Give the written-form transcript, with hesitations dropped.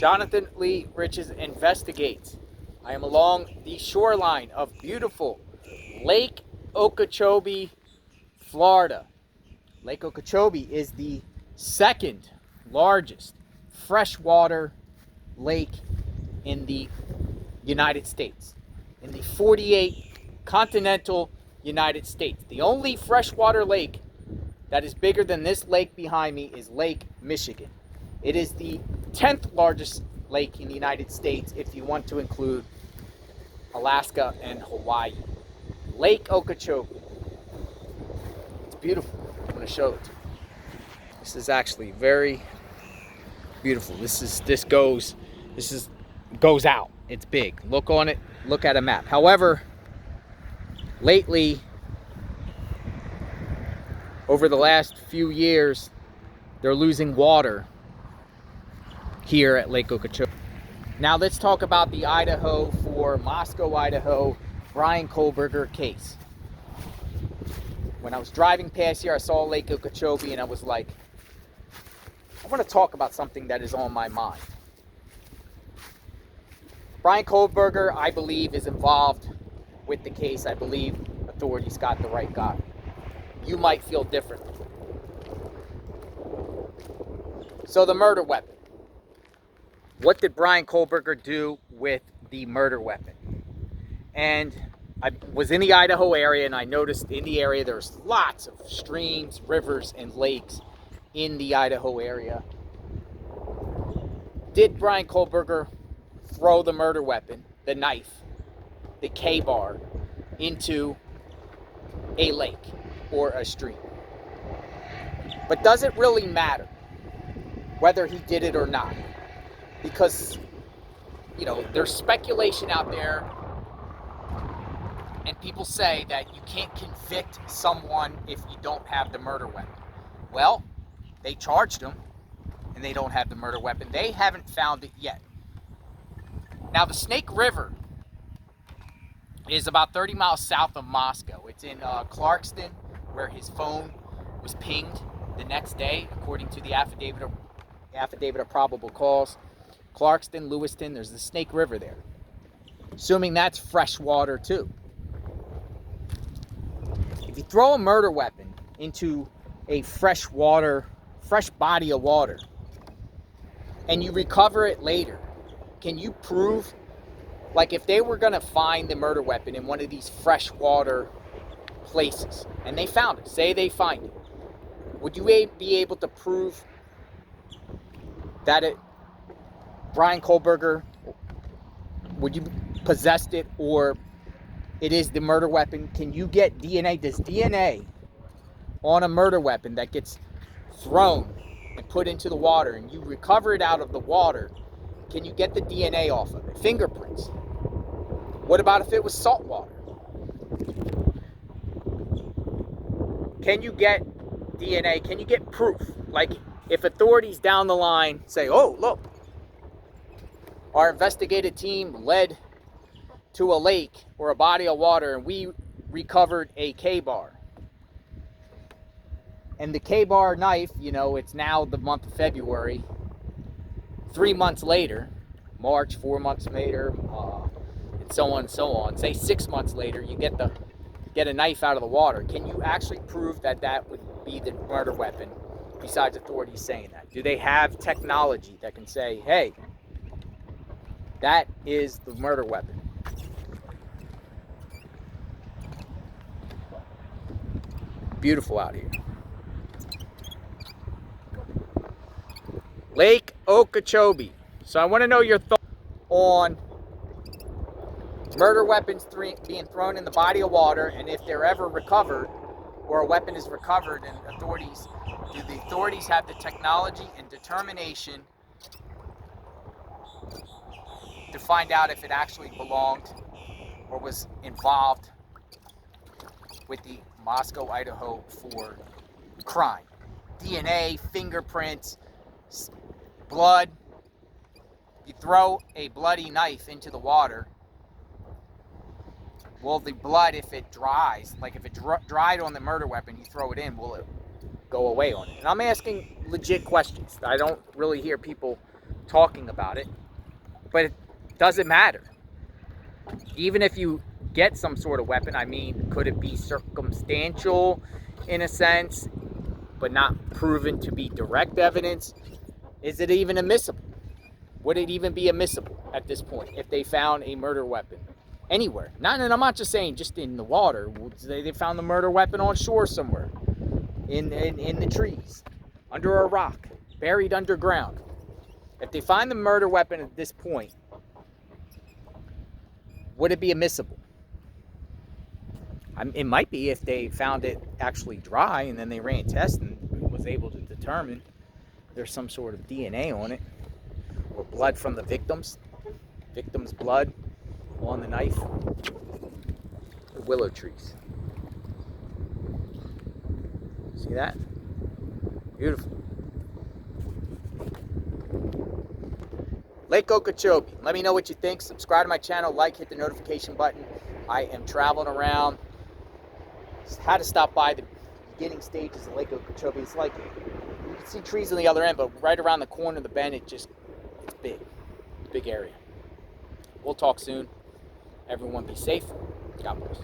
Jonathan Lee Riches investigates. I am along the shoreline of beautiful Lake Okeechobee, Florida. Lake Okeechobee is the second largest freshwater lake in the United States, in the 48 continental United States. The only freshwater lake that is bigger than this lake behind me is Lake Michigan. It is the 10th largest lake in the United States if you want to include Alaska and Hawaii. Lake Okeechobee. It's beautiful. I'm going to show it to you. This is actually very beautiful. This goes out. It's big. Look on it. Look at a map. However, lately, over the last few years, they're losing water here at Lake Okeechobee. Now let's talk about the Idaho for Moscow, Idaho, Bryan Kohberger case. When I was driving past here, I saw Lake Okeechobee and I was like, I want to talk about something that is on my mind. Bryan Kohberger, I believe, is involved with the case. I believe authorities got the right guy. You might feel differently. So the murder weapon. What did Bryan Kohberger do with the murder weapon? And I was in the Idaho area and I noticed in the area there's lots of streams, rivers, and lakes in the Idaho area. Did Bryan Kohberger throw the murder weapon, the knife, the K-bar, into a lake or a stream? But does it really matter whether he did it or not? Because, you know, there's speculation out there and people say that you can't convict someone if you don't have the murder weapon. Well, they charged him and they don't have the murder weapon. They haven't found it yet. Now, the Snake River is about 30 miles south of Moscow. It's in Clarkston, where his phone was pinged the next day, according to the affidavit of probable cause. Clarkston, Lewiston, there's the Snake River there. Assuming that's fresh water too. If you throw a murder weapon into a fresh body of water, and you recover it later, can you prove, like if they were going to find the murder weapon in one of these freshwater places, and they found it, say they find it, would you be able to prove that Bryan Kohberger, would you possessed it, or it is the murder weapon? Can you get DNA? Does DNA on a murder weapon that gets thrown and put into the water and you recover it out of the water, can you get the DNA off of it? Fingerprints. What about if it was salt water? Can you get DNA? Can you get proof? Like if authorities down the line say, oh, look, our investigative team led to a lake or a body of water and we recovered a K-bar. And the K-bar knife, you know, it's now the month of February. 3 months later, March, 4 months later, and so on and so on. Say 6 months later, you get a knife out of the water. Can you actually prove that that would be the murder weapon, besides authorities saying that? Do they have technology that can say, hey, that is the murder weapon? Beautiful out here. Lake Okeechobee. So I want to know your thoughts on murder weapons being thrown in the body of water, and if they're ever recovered, or a weapon is recovered, and do the authorities have the technology and determination to find out if it actually belonged or was involved with the Moscow, Idaho 4 crime? DNA, fingerprints, blood. You throw a bloody knife into the water. Will the blood, if it dries, like if it dried on the murder weapon, you throw it in, will it go away on it? And I'm asking legit questions. I don't really hear people talking about it, but it doesn't matter. Even if you get some sort of weapon, I mean, could it be circumstantial in a sense, but not proven to be direct evidence? Is it even admissible? Would it even be admissible at this point if they found a murder weapon anywhere? And I'm not just saying just in the water. They found the murder weapon on shore somewhere, in the trees, under a rock, buried underground. If they find the murder weapon at this point, would it be admissible? It might be if they found it actually dry and then they ran tests and was able to determine there's some sort of DNA on it, or blood from the victim's blood on the knife. The willow trees. See that? Beautiful. Lake Okeechobee. Let me know what you think. Subscribe to my channel, like, hit the notification button. I am traveling around. Had to stop by the beginning stages of Lake Okeechobee. It's like, you can see trees on the other end, but right around the corner of the bend, it's big. Big area. We'll talk soon. Everyone be safe. God bless.